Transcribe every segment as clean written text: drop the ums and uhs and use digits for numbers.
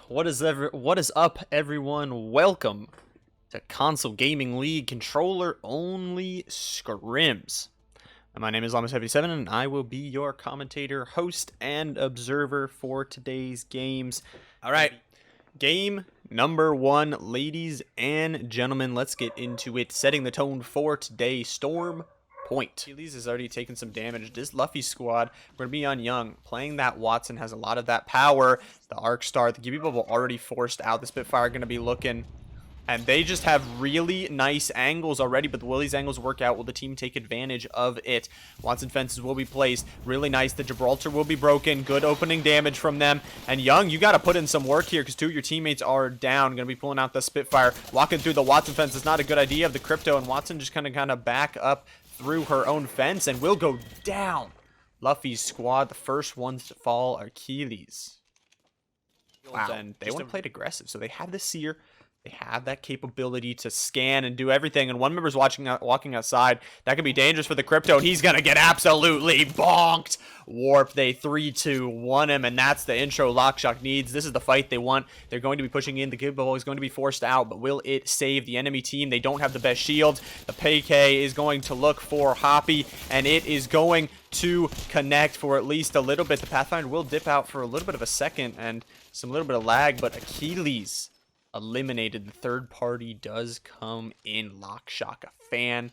What is up, everyone? Welcome to Console Gaming League controller only scrims. My name is Llama77 and I will be your commentator, host, and observer for today's games. All right, game number 1, ladies and gentlemen. Let's get into it. Setting the tone for today, Storm Point. Achilles has already taken some damage. This Luffys Squad, we're going to be on Young. Playing that Watson has a lot of that power. The Arc Star, the Gibby Bubble already forced out. The Spitfire going to be looking. And they just have really nice angles already, but will these angles work out? Will the team take advantage of it? Watson fences will be placed. Really nice. The Gibraltar will be broken. Good opening damage from them. And Young, you got to put in some work here because 2 of your teammates are down. Going to be pulling out the Spitfire. Walking through the Watson fence is not a good idea of the Crypto, and Watson just kind of back up through her own fence and will go down. Luffys Squad, the first ones to fall, Achilles. Wow. And they want to play it aggressive, so they have the Seer. They have that capability to scan and do everything, and one member's walking outside. That could be dangerous for the Crypto, and he's going to get absolutely bonked. Warp, they 3-2-1 him, and that's the intro LocKshocK needs. This is the fight they want. They're going to be pushing in. The Gibby Bubble is going to be forced out, but will it save the enemy team? They don't have the best shields. The PK is going to look for Hoppy, and it is going to connect for at least a little bit. The Pathfinder will dip out for a little bit of a second, and a little bit of lag, but Achilles eliminated. The third party does come in. LocKshocK, a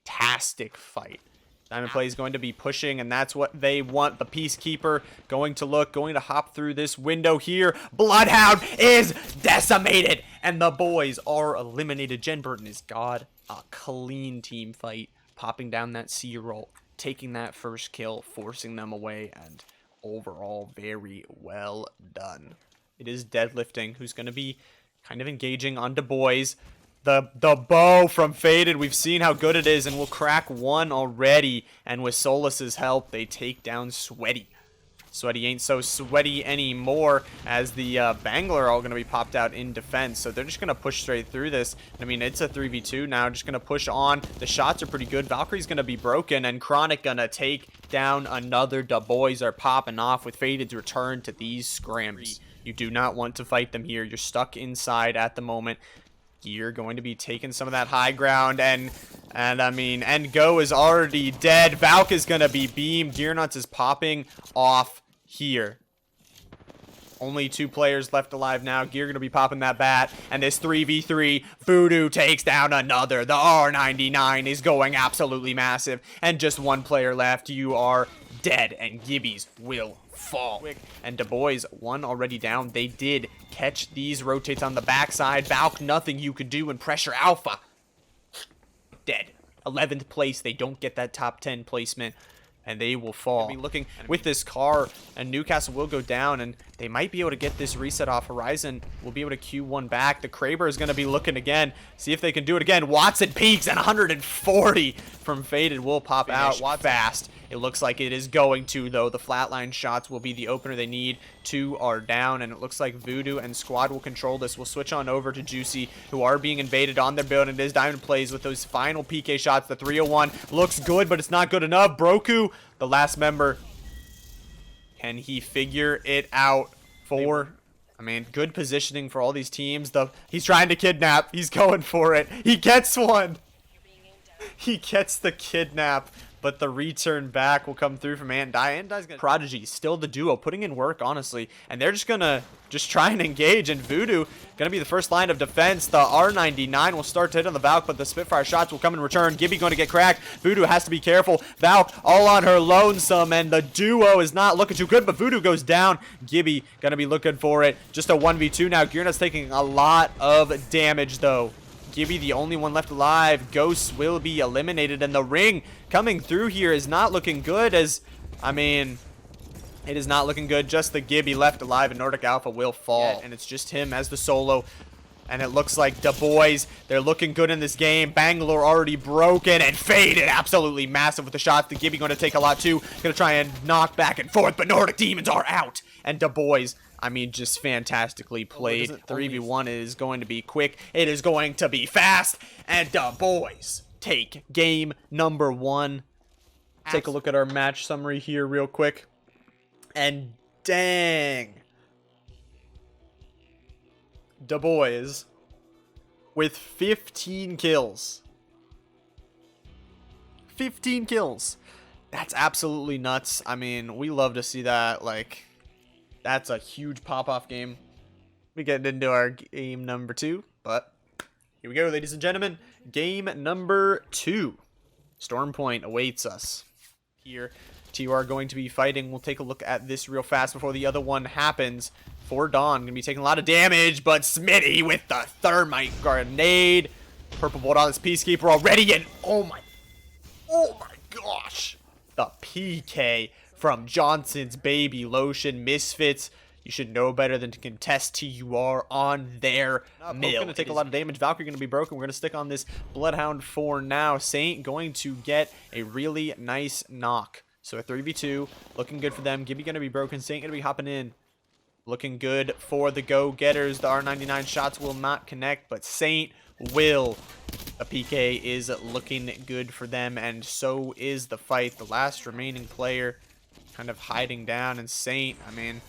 fantastic fight. Diamond Play is going to be pushing, and that's what they want. The Peacekeeper going to hop through this window here. Bloodhound is decimated, and the boys are eliminated. Genburten Is God. A clean team fight, popping down that C roll, taking that first kill, forcing them away, and overall very well done. It is Deadlifting who's going to be kind of engaging on Bois. The bow from Fated, we've seen how good it is, and we'll crack one already. And with Solus's help, they take down Sweaty. Sweaty ain't so sweaty anymore, as the Bangler are all going to be popped out in defense. So they're just going to push straight through this. I mean, it's a 3v2 now, just going to push on. The shots are pretty good. Valkyrie's going to be broken, and Chronic going to take down another. Bois are popping off with Fated's return to these scrims. You do not want to fight them here. You're stuck inside at the moment. You're going to be taking some of that high ground, and I mean, Go is already dead. Valk is going to be beamed. Gearnuts is popping off here. Only 2 players left alive now. Gear going to be popping that bat, and this 3v3, Voodoo takes down another. The R99 is going absolutely massive, and just 1 player left. You are dead, and Gibbies will fall. And Bois, 1 already down. They did catch these rotates on the backside. Valk, nothing you could do, and Pressure Alpha dead. 11th place. They don't get that top 10 placement, and they will fall. Be looking with this car, and Newcastle will go down, and they might be able to get this reset off. Horizon will be able to Q1 back. The Kraber is going to be looking again, see if they can do it again. Watson peaks, and 140 from Fated will pop out fast. It looks like it is going to, though. The flatline shots will be the opener they need. 2 are down, and it looks like Voodoo and Squad will control this. We'll switch on over to JWCY, who are being invaded on their build, and it is Diamond Plays with those final PK shots. The 301 looks good, but it's not good enough. Broku, the last member, can he figure it out for... I mean, good positioning for all these teams. He's trying to kidnap. He's going for it. He gets one. He gets the kidnap, but the return back will come through from Andai. Andai's gonna PRGY, still the duo, putting in work, honestly. And they're just gonna try and engage, and Voodoo gonna be the first line of defense. The R99 will start to hit on the Valk, but the Spitfire shots will come in return. Gibby going to get cracked. Voodoo has to be careful. Valk all on her lonesome, and the duo is not looking too good, but Voodoo goes down. Gibby gonna be looking for it. Just a 1v2 now. Gearnut's taking a lot of damage, though. Gibby, the only one left alive. Ghosts will be eliminated, and the ring coming through here is not looking good, as, I mean, it is not looking good. Just the Gibby left alive, and Nordic Alpha will fall, and it's just him as the solo. And it looks like Bois, they're looking good in this game. Bangalore already broken, and Faded absolutely massive with the shots. The Gibby going to take a lot too. Going to try and knock back and forth, but Nordic Demons are out. And Bois, I mean, just fantastically played. 3v1 is going to be quick. It is going to be fast. And Bois take game number 1. Take a look at our match summary here real quick. And dang. Bois with 15 kills. 15 kills. That's absolutely nuts. I mean, we love to see that. Like, that's a huge pop-off game. We get into our game number 2, but here we go, ladies and gentlemen. Game number 2. Storm Point awaits us. Here, TUR going to be fighting. We'll take a look at this real fast before the other one happens. For Dawn, gonna be taking a lot of damage, but Smitty with the thermite grenade. Purple Bolt on this Peacekeeper already, and oh my gosh. The PK from Johnson's Baby Lotion. Misfits, you should know better than to contest TUR on their mill. Going to take a lot of damage. Valkyrie going to be broken. We're going to stick on this Bloodhound for now. Saint going to get a really nice knock. So a 3v2, looking good for them. Gibby going to be broken. Saint going to be hopping in. Looking good for the go-getters. The R99 shots will not connect, but Saint will. The PK is looking good for them, and so is the fight. The last remaining player kind of hiding down, and Saint, I mean,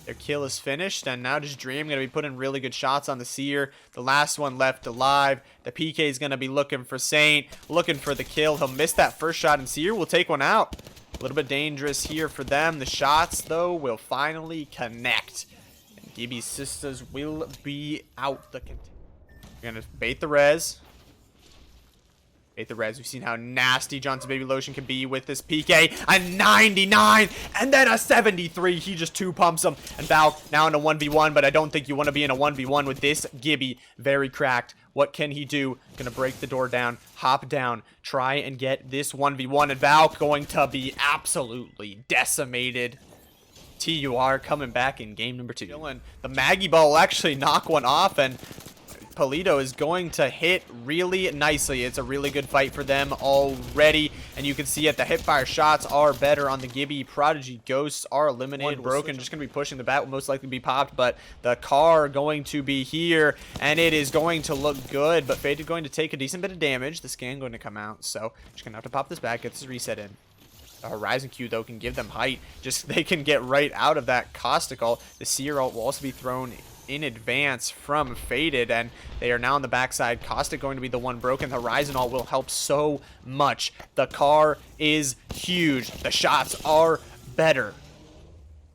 their kill is finished, and now just Dream going to be putting really good shots on the Seer. The last one left alive. The PK is going to be looking for Saint, looking for the kill. He'll miss that first shot, and Seer will take one out. A little bit dangerous here for them. The shots, though, will finally connect. And GibbysSistas will be out. We're going to bait the res. Bait the res. We've seen how nasty Johnson Baby Lotion can be with this PK. A 99 and then a 73. He just 2-pumps him. And Val now in a 1v1, but I don't think you want to be in a 1v1 with this Gibby. Very cracked. What can he do? Gonna break the door down, hop down, try and get this 1v1. And Val going to be absolutely decimated. TUR coming back in game number 2. The Maggie Ball will actually knock one off, and Polito is going to hit really nicely. It's a really good fight for them already, and you can see it. The hipfire shots are better on the Gibby. PRGY Ghosts are eliminated. Broken, just going to be pushing. The bat will most likely be popped, but the car going to be here, and it is going to look good, but Fated going to take a decent bit of damage. The scan going to come out, so just going to have to pop this back, get this reset in. The Horizon Q, though, can give them height. Just they can get right out of that Caustical. The Seer ult will also be thrown in advance from Fated, and they are now on the backside. Caustic going to be the one broken. The Horizon ult will help so much. The car is huge. The shots are better.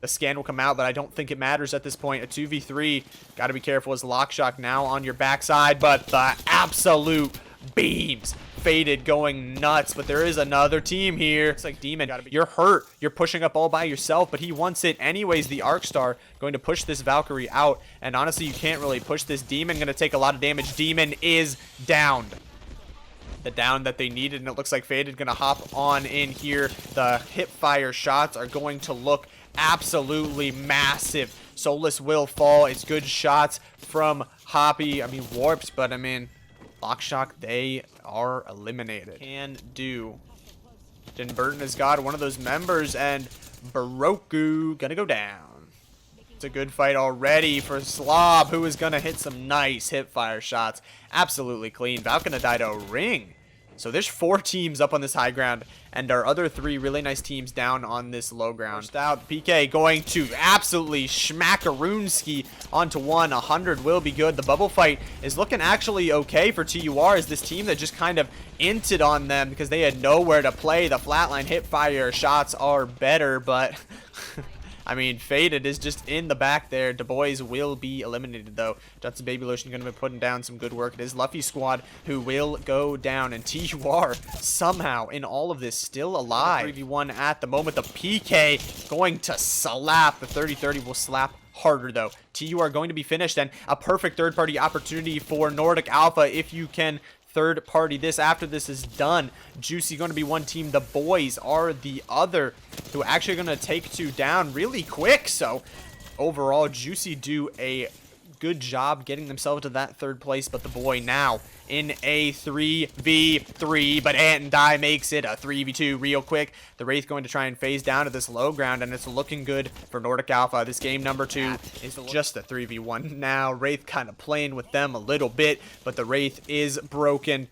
The scan will come out, but I don't think it matters at this point. A 2v3. Got to be careful as LocKshocK now on your backside, but the absolute beams. Fated going nuts, but there is another team here. It's like Demon, you're hurt. You're pushing up all by yourself, but he wants it anyways. The Arcstar going to push this Valkyrie out, and honestly, you can't really push this Demon. Going to take a lot of damage. Demon is downed. The down that they needed, and it looks like Fated going to hop on in here. The hip fire shots are going to look absolutely massive. Solus will fall. It's good shots from Hoppy. I mean, Warps, but I mean, LocKshocK, they are eliminated. Can do. Genburten Is God, one of those members, and Baroku gonna go down. It's a good fight already for Slob, who is gonna hit some nice hip fire shots. Absolutely clean. Val gonna die to a ring. So there's 4 teams up on this high ground, and our other 3 really nice teams down on this low ground. First out, PK going to absolutely schmackaroonski onto 100 will be good. The bubble fight is looking actually okay for TUR as this team that just kind of inted on them because they had nowhere to play. The flatline hip fire shots are better, but I mean, Fated is just in the back there. Bois will be eliminated, though. Johnson Baby Lotion going to be putting down some good work. It is Luffys Squad who will go down, and TUR somehow in all of this still alive. 3v1 at the moment. The PK going to slap. The 30-30 will slap harder, though. TUR going to be finished, and a perfect third-party opportunity for Nordic Alpha if you can third party this after this is done. JWCY going to be one team. The Bois are the other, who are actually going to take 2 down really quick. So overall, JWCY do a good job getting themselves to that 3rd place, but the boy now in a 3v3, but Ant and Die makes it a 3v2 real quick. The Wraith going to try and phase down to this low ground, and it's looking good for Nordic Alpha. This game number 2 is just a 3v1 now. Wraith kind of playing with them a little bit, but the Wraith is broken.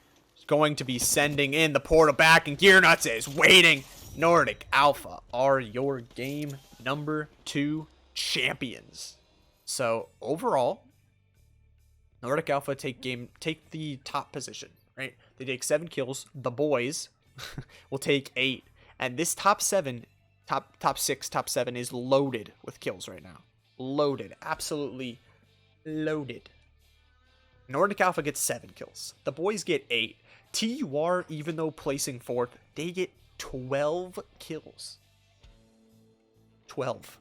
Going to be sending in the portal back, and Gear Nuts is waiting. Nordic Alpha are your game number 2 champions. So overall, Nordic Alpha take the top position, right? They take 7 kills. The Bois will take 8. And this top 7, top 6, top 7 is loaded with kills right now. Loaded. Absolutely loaded. Nordic Alpha gets 7 kills. The Bois get 8. TUR, even though placing 4th, they get 12 kills. 12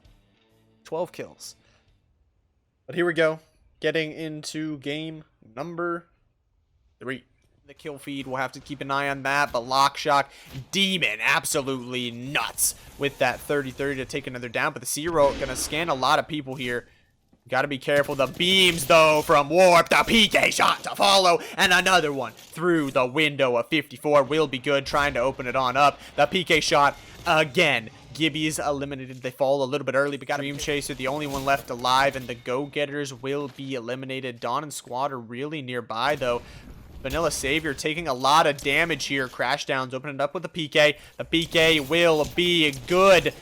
kills. But here we go. Getting into game number 3. The kill feed, we'll have to keep an eye on that. But LocKshocK, Demon, absolutely nuts with that 30-30 to take another down. But the Zero going to scan a lot of people here. Got to be careful. The beams, though, from Warp. The PK shot to follow. And another one through the window of 54 will be good. Trying to open it on up. The PK shot again. Gibby's eliminated. They fall a little bit early, but got a Dream Chaser, the only one left alive, and the Go-Getters will be eliminated. Dawn and Squad are really nearby, though. Vanilla Savior taking a lot of damage here. Crashdowns opening it up with the PK. The PK will be good.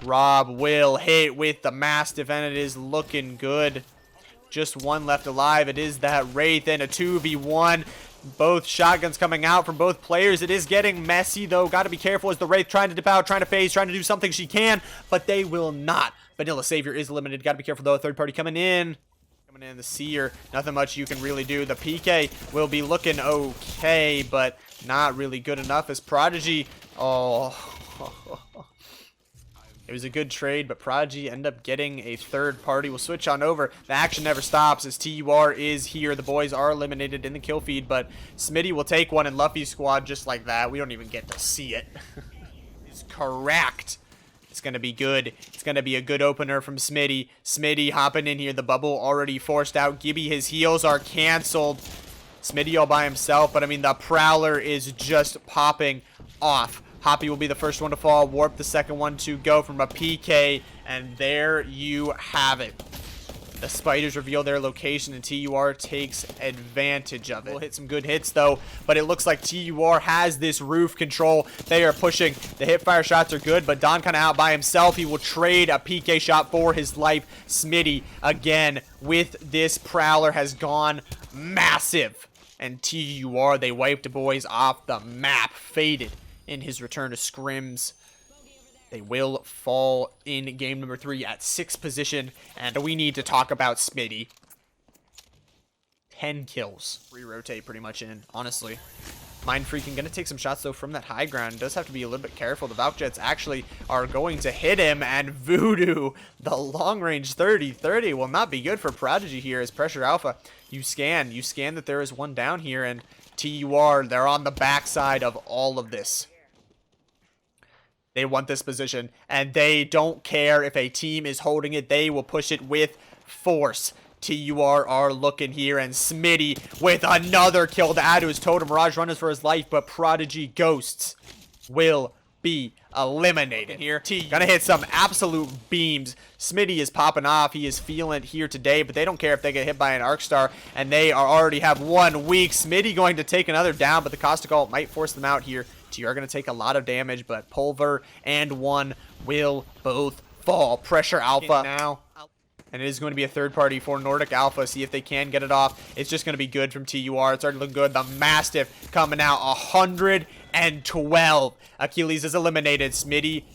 Rob will hit with the Mastiff, and it is looking good. Just one left alive. It is that Wraith and a 2v1. Both shotguns coming out from both players. It is getting messy, though. Got to be careful as the Wraith trying to dip out, trying to phase, trying to do something she can, but they will not. Vanilla Savior is eliminated. Got to be careful, though. Third party coming in. Coming in, the Seer. Nothing much you can really do. The PK will be looking okay, but not really good enough as PRGY. Oh. It was a good trade, but PRGY end up getting a third party. We'll switch on over. The action never stops as TUR is here. The Bois are eliminated in the kill feed, but Smitty will take one in Luffys Squad just like that. We don't even get to see it. It's correct. It's going to be good. It's going to be a good opener from Smitty. Smitty hopping in here. The bubble already forced out. Gibby, his heals are canceled. Smitty all by himself, but I mean, the Prowler is just popping off. Hoppy will be the first one to fall. Warp the second one to go from a PK. And there you have it. The Spiders reveal their location and TUR takes advantage of it. We'll hit some good hits though, but it looks like TUR has this roof control. They are pushing. The hip fire shots are good, but Don kind of out by himself. He will trade a PK shot for his life. Smitty again with this Prowler has gone massive. And TUR, they wiped the Bois off the map. Faded in his return to Scrims. They will fall in game number 3 at 6th position. And we need to talk about Smitty. 10 kills. Re-rotate pretty much in, honestly. Mind Freaking going to take some shots, though, from that high ground. Does have to be a little bit careful. The Valk Jets actually are going to hit him. And Voodoo, the long-range 30-30, will not be good for PRGY here as Pressure Alpha. You scan that there is one down here. And TUR, they're on the backside of all of this. They want this position, and they don't care if a team is holding it. They will push it with force. TUR are looking here, and Smitty with another kill to add to his totem. Mirage runners for his life, but PRGY Ghosts will be eliminated here. Gonna hit some absolute beams. Smitty is popping off. He is feeling it here today, but they don't care if they get hit by an Arc Star, and they are already have 1 week. Smitty going to take another down, but the Caustic Ult might force them out here. TUR going to take a lot of damage, but Pulver and one will both fall. Pressure Alpha now. And it is going to be a third party for Nordic Alpha. See if they can get it off. It's just going to be good from TUR. It's already looking good. The Mastiff coming out 112. Achilles is eliminated. Smitty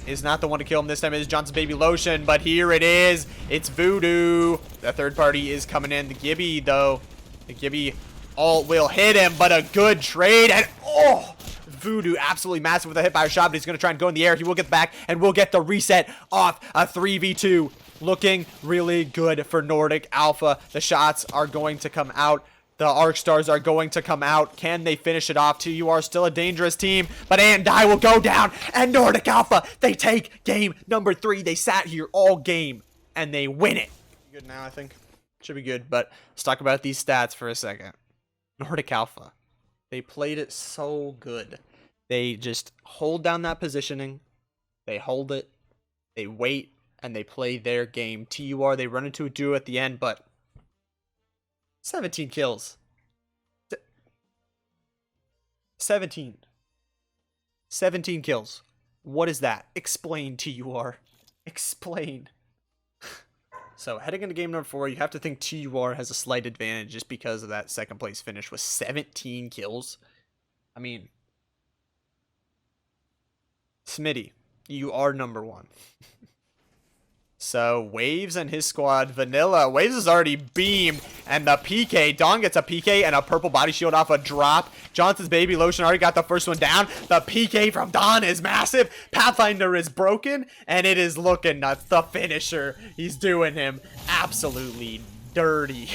is not the one to kill him this time. It is Johnson's Baby Lotion, but here it is. It's Voodoo. The third party is coming in. The Gibby, though. The Gibby ult will hit him, but a good trade. And oh! Voodoo absolutely massive with a hit by a shot, but he's going to try and go in the air. He will get back, and we'll get the reset off a 3v2. Looking really good for Nordic Alpha. The shots are going to come out. The Arc Stars are going to come out. Can they finish it off? TUR still a dangerous team, but Andai will go down, and Nordic Alpha, they take game number 3. They sat here all game, and they win it. Good now, I think. Should be good, but let's talk about these stats for a second. Nordic Alpha, they played it so good. They just hold down that positioning. They hold it. They wait. And they play their game. TUR, they run into a duo at the end, but 17 kills. 17 kills. What is that? Explain, TUR. Explain. So heading into game number 4, you have to think TUR has a slight advantage just because of that second place finish with 17 kills. I mean, Smitty, you are number 1. So Waves and his squad, Vanilla. Waves is already beamed, and the PK. Dawn gets a PK and a purple body shield off a drop. Johnson's Baby Lotion already got the first one down. The PK from Dawn is massive. Pathfinder is broken, and it is looking nuts. The finisher, he's doing him absolutely dirty.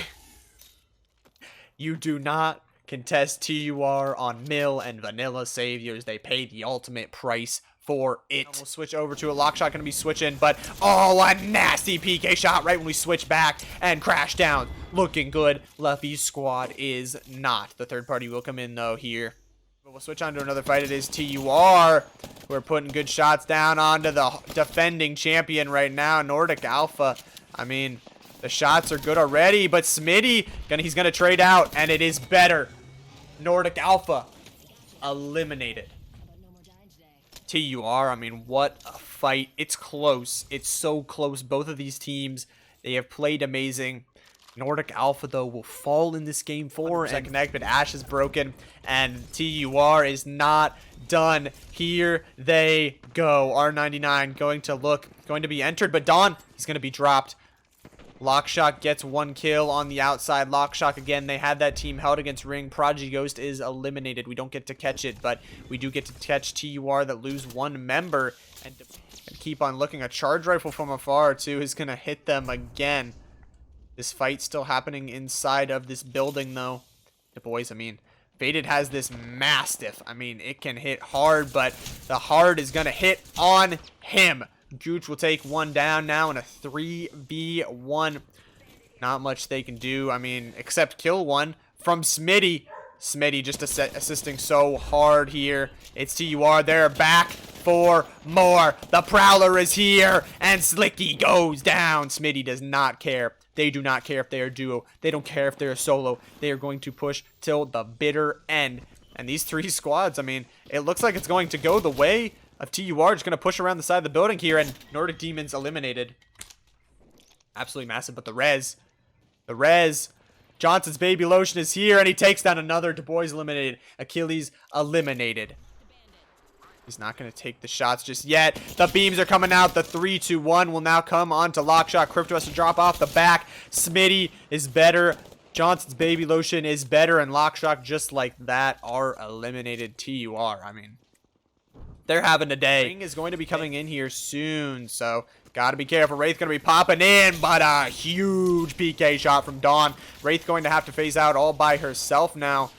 You do not contest TUR on Mill and Vanilla Saviors. They paid the ultimate price for it. We'll switch over to a LocKshocK, gonna be switching, but oh, a nasty PK shot right when we switch back, and crash down. Looking good. Luffys Squad is not. The third party will come in though here. But we'll switch on to another fight. It is TUR. We're putting good shots down onto the defending champion right now, Nordic Alpha. I mean, the shots are good already, but Smitty, he's gonna trade out, and it is better. Nordic Alpha eliminated. TUR, I mean, what a fight. It's close. It's so close. Both of these teams, they have played amazing. Nordic Alpha, though, will fall in this game 4 and connect, but Ash is broken, and TUR is not done. Here they go. R99 going to be entered, but Dawn, he's going to be dropped. LocKshocK gets 1 kill on the outside. LocKshocK, again, they had that team held against Ring. PRGY Ghost is eliminated. We don't get to catch it, but we do get to catch TUR that lose 1 member. And keep on looking. A charge rifle from afar, too, is going to hit them again. This fight still happening inside of this building, though. The boys, I mean, Fated has this Mastiff. I mean, it can hit hard, but the hard is going to hit on him. JWCY will take 1 down now in a 3v1. Not much they can do, I mean, except kill 1 from Smitty. Smitty just assisting so hard here. It's TUR. They're back for more. The Prowler is here, and Slicky goes down. Smitty does not care. They do not care if they are duo. They don't care if they're solo. They are going to push till the bitter end. And these 3 squads, I mean, it looks like it's going to go the way of TUR. Just going to push around the side of the building here, and Nordic Demons eliminated. Absolutely massive, but the res. Johnson's Baby Lotion is here, and he takes down another. Bois eliminated. Achilles eliminated. He's not going to take the shots just yet. The beams are coming out. The 3-2-1 will now come on to LocKshocK. Crypto has to drop off the back. Smitty is better. Johnson's Baby Lotion is better, and LocKshocK, just like that, are eliminated. TUR, I mean, they're having a day. Ring is going to be coming in here soon, so gotta be careful. Wraith gonna be popping in, but a huge PK shot from Dawn. Wraith going to have to phase out all by herself now.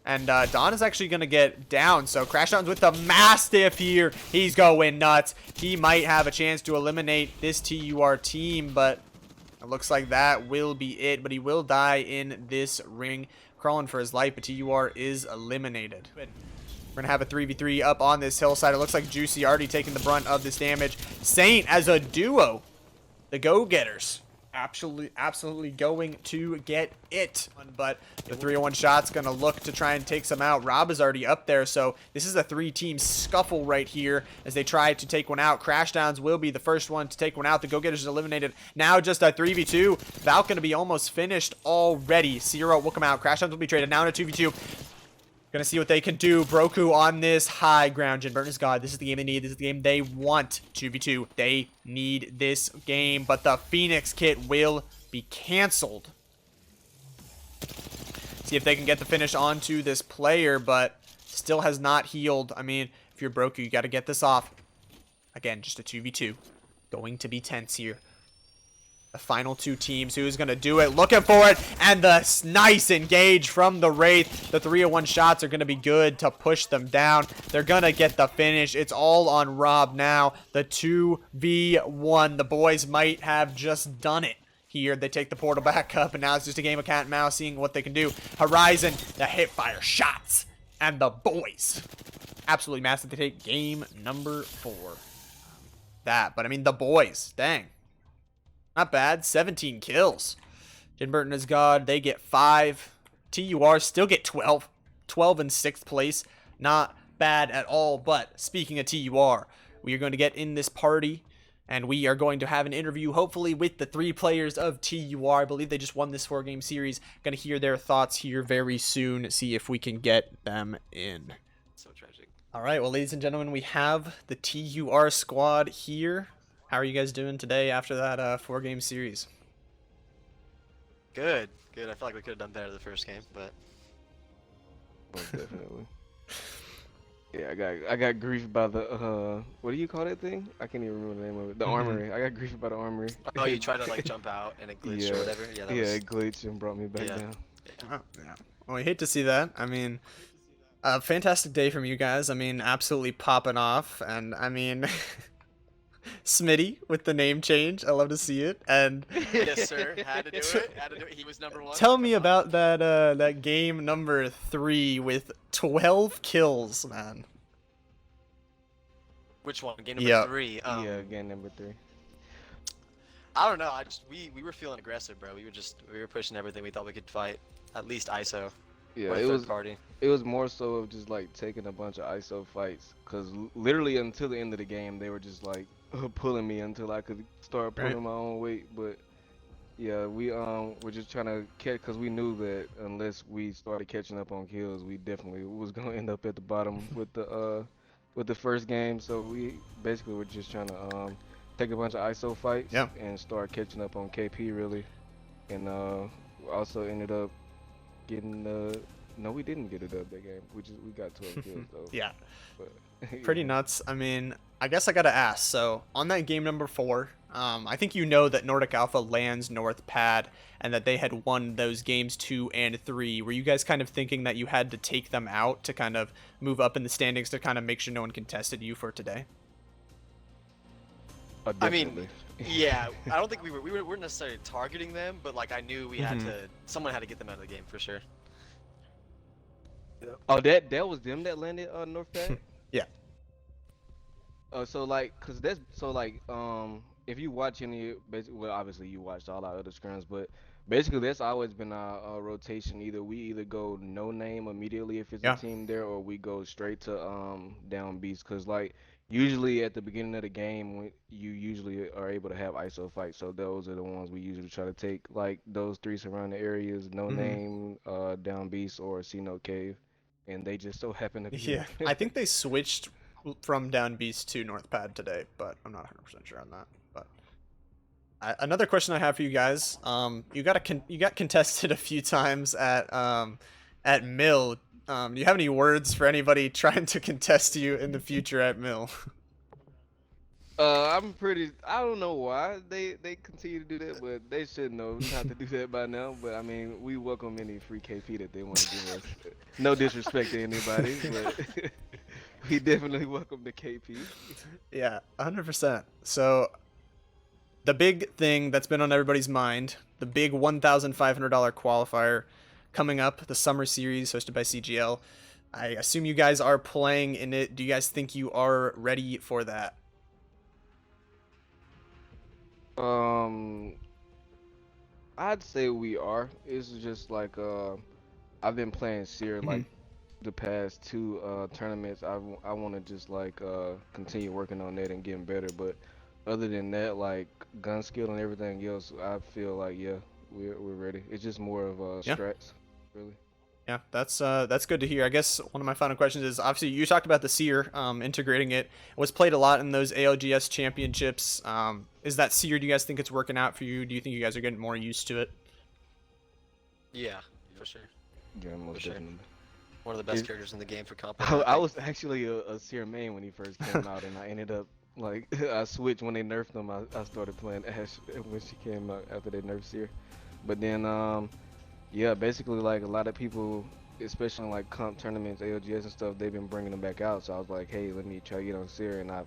And Dawn is actually gonna get down, so Crashdowns with the Mastiff here. He's going nuts. He might have a chance to eliminate this TUR team, but it looks like that will be it. But he will die in this ring, crawling for his life, but TUR is eliminated. We're going to have a 3v3 up on this hillside. It looks like JWCY already taking the brunt of this damage. Saint as a duo. The go-getters. Absolutely going to get it. But the 301 shot's going to look to try and take some out. Rob is already up there, so this is a 3-team scuffle right here as they try to take one out. Crashdowns will be the first one to take one out. The go-getters is eliminated. Now just a 3v2. Valk going to be almost finished already. Zero will come out. Crashdowns will be traded now in a 2v2. Gonna see what they can do. Broku on this high ground. Genburten Is God. This is the game they need. This is the game they want. 2v2. They need this game. But the Phoenix kit will be canceled. See if they can get the finish onto this player, but still has not healed. I mean, if you're Broku, you got to get this off. Again, just a 2v2. Going to be tense here. The final 2 teams. Who's going to do it? Looking for it. And the nice engage from the Wraith. The 301 shots are going to be good to push them down. They're going to get the finish. It's all on Rob now. The 2v1. The boys might have just done it here. They take the portal back up, and now it's just a game of cat and mouse, seeing what they can do. Horizon, the hipfire shots. And the boys. Absolutely massive. They take game number 4. But I mean, the boys. Dang. Not bad. 17 kills. Genburten Is God, they get 5. TUR still get 12. 12 in 6th place. Not bad at all. But speaking of TUR, we are going to get in this party and we are going to have an interview, hopefully, with the 3 players of TUR. I believe they just won this 4-game series. Going to hear their thoughts here very soon, see if we can get them in. So tragic. All right, well, ladies and gentlemen, we have the TUR squad here. How are you guys doing today after that 4-game series? Good. I feel like we could have done better the first game, but most definitely. Yeah, I got grief by the what do you call that thing? I can't even remember the name of it. The armory. I got grief about the armory. oh, you tried to like jump out and it glitched or whatever. Yeah, it glitched and brought me back down. Oh, yeah. Well, I hate to see that. I mean, a fantastic day from you guys. I mean, absolutely popping off, and I mean, Smitty with the name change. I love to see it. And yes, sir. Had to do it. He was #1. Tell me about that that game number 3 with 12 kills, man. Which one? Game number 3. Yeah, game number 3. I don't know. We were feeling aggressive, bro. We were pushing everything we thought we could fight. At least ISO. Yeah, or third party. It was more so of just like taking a bunch of ISO fights, cause literally until the end of the game they were just like pulling me until I could start pulling my own weight. But yeah, we were just trying to catch, cause we knew that unless we started catching up on kills, we definitely was gonna end up at the bottom with the first game. So we basically were just trying to take a bunch of ISO fights and start catching up on KP really, and also ended up getting no, we didn't get it up that game. We got 12 kills though. Yeah. But, pretty nuts. I mean, I guess I gotta ask. So on that game number 4, I think you know that Nordic Alpha lands North Pad and that they had won those games 2 and 3. Were you guys kind of thinking that you had to take them out to kind of move up in the standings to kind of make sure no one contested you for today? I mean, yeah, I don't think we weren't necessarily targeting them, but like I knew we had to, someone had to get them out of the game for sure. Oh, that was them that landed North Pad? Yeah. So like, cause that's so like, if you watch any, basically, well, obviously you watched all our other scrims, but basically that's always been our rotation. We either go no name immediately if it's a team there, or we go straight to down beast. Cause like usually at the beginning of the game, you usually are able to have ISO fights. So those are the ones we usually try to take. Like those 3 surrounding areas: no name, down beast, or see no cave. And they just so happen to be. Yeah, I think they switched from down beast to North Pad today, but I'm not 100% sure on that. But another question I have for you guys: you got contested a few times at Mill. Do you have any words for anybody trying to contest you in the future at Mill? I don't know why they continue to do that, but they should know not to do that by now. But I mean, we welcome any free KP that they want to give us. No disrespect to anybody, but we definitely welcome the KP. Yeah, 100%. So the big thing that's been on everybody's mind, the big $1,500 qualifier coming up, the summer series hosted by CGL. I assume you guys are playing in it. Do you guys think you are ready for that? I'd say we are. It's just like I've been playing Seer like the past 2 tournaments. I want to just like continue working on that and getting better. But other than that, like gun skill and everything else, I feel like we're ready. It's just more of strats, really. Yeah, that's good to hear. I guess one of my final questions is, obviously you talked about the Seer, integrating it. It was played a lot in those ALGS championships. Is that Seer, do you guys think it's working out for you? Do you think you guys are getting more used to it? Yeah, for sure. Yeah, most definitely. One of the best characters in the game for comp. I was actually a Seer main when he first came out, and I ended up like I switched when they nerfed him. I started playing Ashe when she came out after they nerfed Seer. But then yeah, basically like a lot of people, especially in like comp tournaments, ALGS and stuff, they've been bringing them back out. So I was like, hey, let me try to get on Seer, and I've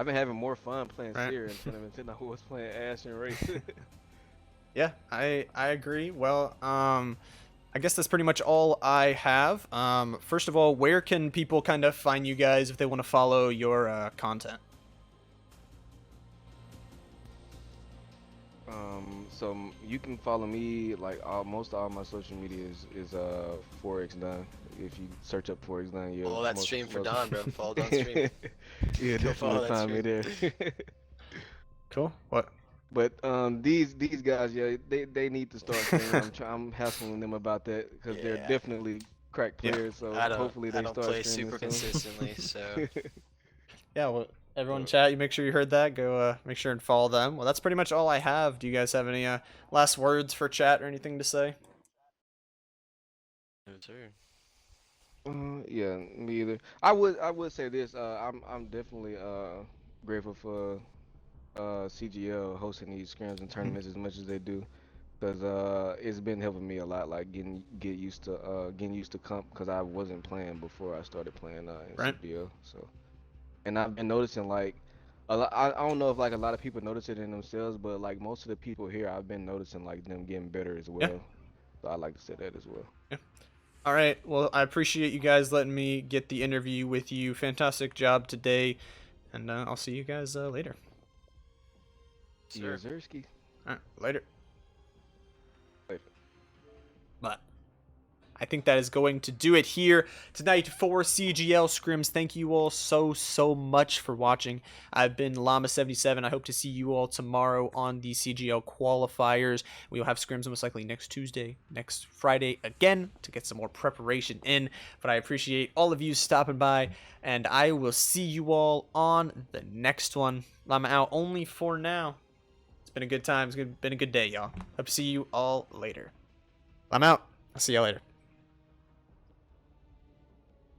been having more fun playing Seer in tournaments than I was playing Ashe and Wraith. Yeah, I agree. Well, I guess that's pretty much all I have. First of all, where can people kind of find you guys if they want to follow your content? So you can follow me, like most of all my social media is 4x Done. If you search up 4x Done, follow that stream for Don, bro. Follow Don's stream. Yeah, definitely find me there. Cool. What? But these guys, yeah, they need to start streaming. I'm hassling them about that because they're Yeah. definitely crack Yeah. players. So I hopefully they don't start play streaming super soon. consistently, so Yeah, well, everyone in So, chat, you make sure you heard that. Go make sure and follow them. Well, that's pretty much all I have. Do you guys have any last words for chat or anything to say? no, sir. yeah, me either. I would say this. I'm definitely grateful for CGL hosting these scrims and tournaments as much as they do, because it's been helping me a lot, like getting used to comp, because I wasn't playing before I started playing in Right. CGL. So, and I've been noticing like a lot. I don't know if like a lot of people notice it in themselves, but like most of the people here, I've been noticing like them getting better as Yeah. well. So I like to say that as well. Yeah. All right. Well, I appreciate you guys letting me get the interview with you. Fantastic job today, and I'll see you guys later. Yeah, Sir. Zersky. All right, later. Later. But I think that is going to do it here tonight for CGL Scrims. Thank you all so much for watching. I've been Llama77. I hope to see you all tomorrow on the CGL qualifiers. We will have Scrims most likely next Tuesday, next Friday again to get some more preparation in. But I appreciate all of you stopping by, and I will see you all on the next one. Llama out only for now. It's been a good time. It's been a good day, y'all. Hope to see you all later. I'm out. I'll see y'all later.